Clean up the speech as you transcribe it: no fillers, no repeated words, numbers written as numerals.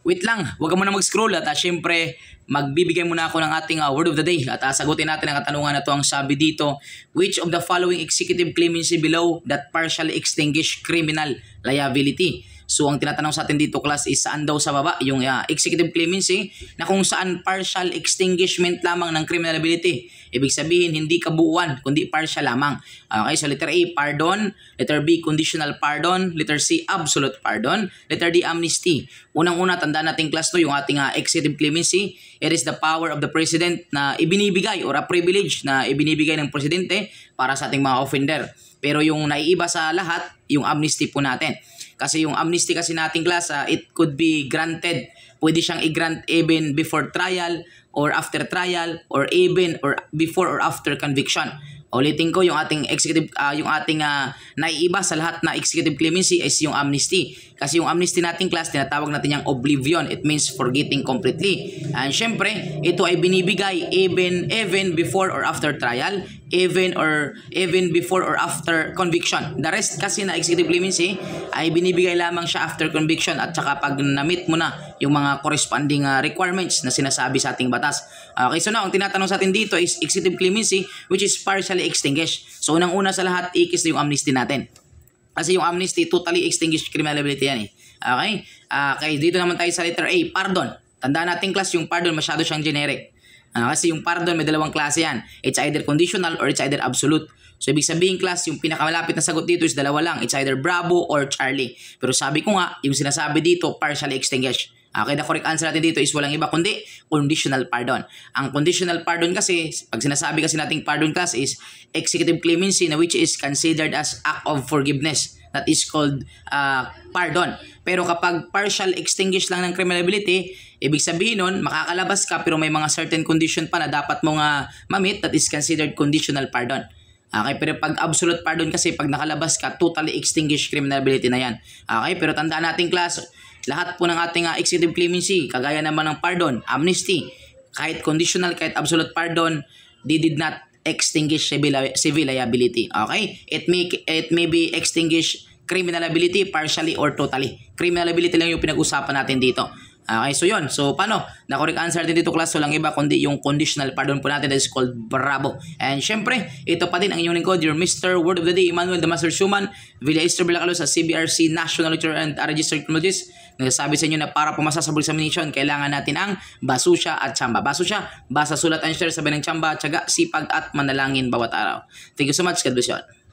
Wait lang, huwag ka muna mag-scroll at syempre magbibigay muna ako ng ating word of the day at sagutin natin ang katanungan na to. Ang sabi dito, which of the following executive clemency below that partially extinguish criminal liability? So ang tinatanong sa atin dito class is saan daw sa baba yung executive clemency na kung saan partial extinguishment lamang ng criminal liability. Ibig sabihin hindi kabuuan kundi partial lamang. Okay, so letter A, pardon. Letter B, conditional pardon. Letter C, absolute pardon. Letter D, amnesty. Unang-una, tandaan natin class to yung ating executive clemency. It is the power of the president na ibinibigay or a privilege na ibinibigay ng presidente para sa ating mga offender. Pero yung naiiba sa lahat, yung amnesty po natin. Kasi yung amnesty kasi nating class, it could be granted. Pwede siyang i-grant even before trial or after trial or even or before or after conviction. Ulitin ko, yung ating executive naiiba sa lahat na executive clemency is yung amnesty. Kasi yung amnesty nating class, tinatawag natin yung oblivion. It means forgetting completely. And syempre, ito ay binibigay even before or after trial, even before or after conviction. The rest kasi na executive clemency ay binibigay lamang siya after conviction at saka pag na-meet mo na yung mga corresponding requirements na sinasabi sa ating batas. Okay, so now, ang tinatanong sa atin dito is executive clemency which is partially extinguished. So, unang-una sa lahat, ikis yung amnesty natin. Kasi yung amnesty, totally extinguished criminal liability yan eh. Okay? Okay, dito naman tayo sa letter A, pardon. Tandaan natin class, yung pardon masyado siyang generic. Kasi yung pardon may dalawang klase yan. It's either conditional or it's either absolute. So, ibig sabihin class, yung pinakamalapit na sagot dito is dalawa lang. It's either Bravo or Charlie. Pero sabi ko nga, yung sinasabi dito, partially extinguished. Okay, the correct answer natin dito is walang iba kundi conditional pardon. Ang conditional pardon kasi, pag sinasabi kasi nating pardon class is executive clemency na which is considered as act of forgiveness. That is called pardon. Pero kapag partial extinguish lang ng criminal liability, ibig sabihin nun, makakalabas ka pero may mga certain condition pa na dapat mong ma-meet, that is considered conditional pardon. Okay, pero pag absolute pardon kasi pag nakalabas ka, totally extinguished criminal liability na yan. Okay, pero tandaan natin class, lahat po ng ating executive clemency, kagaya naman ng pardon, amnesty, kahit conditional, kahit absolute pardon, they did not extinguish civil liability. Okay? It may be extinguish criminal liability partially or totally. Criminal liability lang yung pinag-usapan natin dito. Okay, so yun. So, paano? The correct answer natin dito, class, walang iba kundi yung conditional pardon po natin that is called Bravo. And syempre, ito pa din ang inyong lingkod, your Mr. Word of the Day, Emmanuel Damastor Schuman, Villa Esther Vilacalo sa CBRC National Lecturer and Registered Criminologist. Nagsasabi sa inyo na para pumasa sa board examination, kailangan natin ang basusya at tsamba. Basusya, basa, sulat, and share, sabi ng tsamba, tiyaga, sipag, at manalangin bawat araw. Thank you so much. God bless you all.